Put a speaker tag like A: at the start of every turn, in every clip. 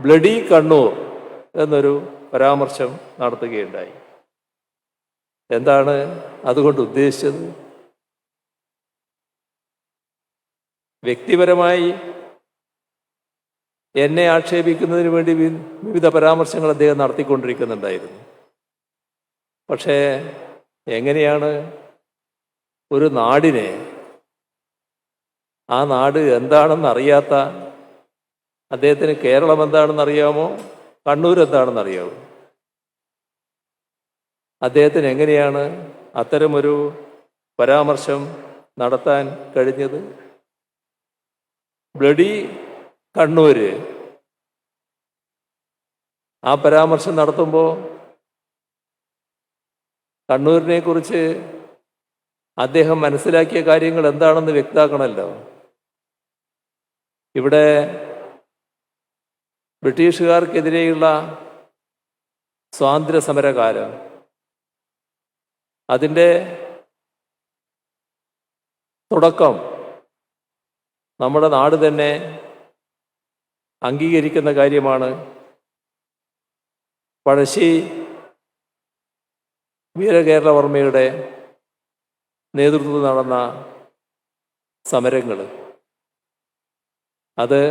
A: Bloody Kannur എന്നൊരു പരാമർശം നടത്തുകയുണ്ടായി. എന്താണ് അതുകൊണ്ട് ഉദ്ദേശിച്ചത്? വ്യക്തിപരമായി എന്നെ ആക്ഷേപിക്കുന്നതിന് വേണ്ടി വിവിധ പരാമർശങ്ങൾ അദ്ദേഹം നടത്തിക്കൊണ്ടിരിക്കുന്നുണ്ടായിരുന്നു. പക്ഷേ എങ്ങനെയാണ് ഒരു നാടിനെ, ആ നാട് എന്താണെന്ന് അറിയാത്ത അദ്ദേഹത്തിന് കേരളം എന്താണെന്ന് അറിയാമോ, കണ്ണൂർ എന്താണെന്ന് അറിയാമോ, അദ്ദേഹത്തിന് എങ്ങനെയാണ് അത്തരമൊരു പരാമർശം നടത്താൻ കഴിഞ്ഞത്? ബ്ലഡി കണ്ണൂര് ആ പരാമർശം നടത്തുമ്പോൾ കണ്ണൂരിനെ കുറിച്ച് അദ്ദേഹം മനസ്സിലാക്കിയ കാര്യങ്ങൾ എന്താണെന്ന് വ്യക്തമാക്കണമല്ലോ. ഇവിടെ ബ്രിട്ടീഷുകാർക്കെതിരെയുള്ള സ്വാതന്ത്ര്യ സമരകാലം, അതിൻ്റെ തുടക്കം നമ്മുടെ നാട് തന്നെ അംഗീകരിക്കുന്ന കാര്യമാണ്. പഴശ്ശി വീരകേരളവർമ്മയുടെ നേതൃത്വത്തിൽ നടന്ന സമരങ്ങൾ, അത്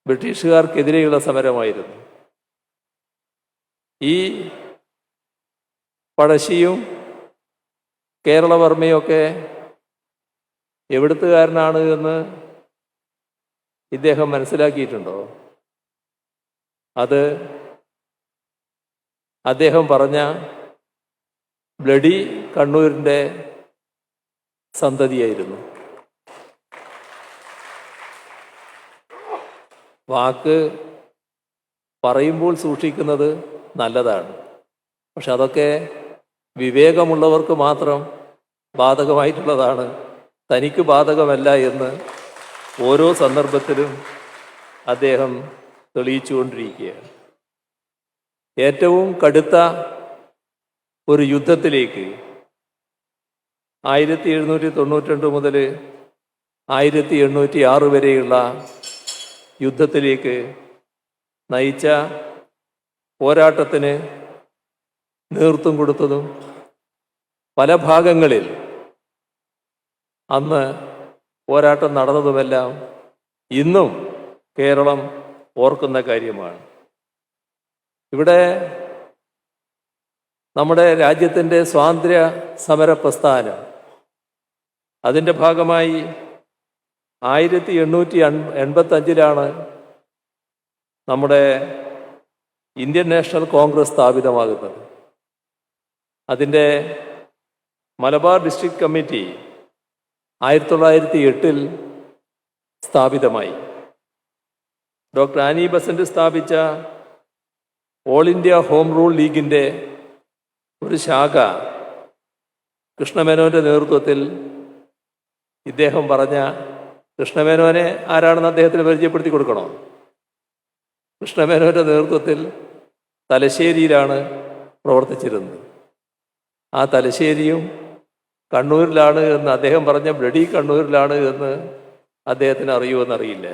A: ബ്രിട്ടീഷുകാർക്കെതിരെയുള്ള സമരമായിരുന്നു. ഈ പഴശ്ശിയും കേരളവർമ്മയൊക്കെ എവിടുത്തുകാരനാണ് എന്ന് ഇദ്ദേഹം മനസ്സിലാക്കിയിട്ടുണ്ടോ? അത് അദ്ദേഹം പറഞ്ഞ ബ്ലഡി കണ്ണൂരിൻ്റെ സന്തതിയായിരുന്നു. വാക്ക് പറയുമ്പോൾ സൂക്ഷിക്കുന്നത് നല്ലതാണ്. പക്ഷെ അതൊക്കെ വിവേകമുള്ളവർക്ക് മാത്രം ബാധകമായിട്ടുള്ളതാണ്, തനിക്ക് ബാധകമല്ല എന്ന് ഓരോ സന്ദർഭത്തിലും അദ്ദേഹം തെളിയിച്ചുകൊണ്ടിരിക്കുകയാണ്. ഏറ്റവും കടുത്ത ഒരു യുദ്ധത്തിലേക്ക് 1792 മുതൽ 1806 വരെയുള്ള യുദ്ധത്തിലേക്ക് നയിച്ച പോരാട്ടത്തിന് നേതൃത്വം കൊടുത്തതും പല ഭാഗങ്ങളിൽ അന്ന് പോരാട്ടം നടന്നതുമെല്ലാം ഇന്നും കേരളം ഓർക്കുന്ന കാര്യമാണ്. ഇവിടെ നമ്മുടെ രാജ്യത്തിൻ്റെ സ്വാതന്ത്ര്യ സമര പ്രസ്ഥാനം, അതിൻ്റെ ഭാഗമായി 1885 നമ്മുടെ ഇന്ത്യൻ നാഷണൽ കോൺഗ്രസ് സ്ഥാപിതമാകുന്നത്. അതിൻ്റെ മലബാർ ഡിസ്ട്രിക്ട് കമ്മിറ്റി 1908 സ്ഥാപിതമായി. ഡോക്ടർ ആനി ബസന്റ് സ്ഥാപിച്ച ഓൾ ഇന്ത്യ ഹോം റൂൾ ലീഗിൻ്റെ ഒരു ശാഖ കൃഷ്ണമേനോൻ്റെ നേതൃത്വത്തിൽ, ഇദ്ദേഹം പറഞ്ഞ കൃഷ്ണമേനോനെ ആരാണെന്ന് അദ്ദേഹത്തിന് പരിചയപ്പെടുത്തി കൊടുക്കണോ? കൃഷ്ണമേനോൻ്റെ നേതൃത്വത്തിൽ തലശ്ശേരിയിലാണ് പ്രവർത്തിച്ചിരുന്നത്. ആ തലശ്ശേരിയും കണ്ണൂരിലാണ് എന്ന് അദ്ദേഹം പറഞ്ഞ ബ്ലഡി കണ്ണൂരിലാണ് എന്ന് അദ്ദേഹത്തിന് അറിയുമെന്നറിയില്ല.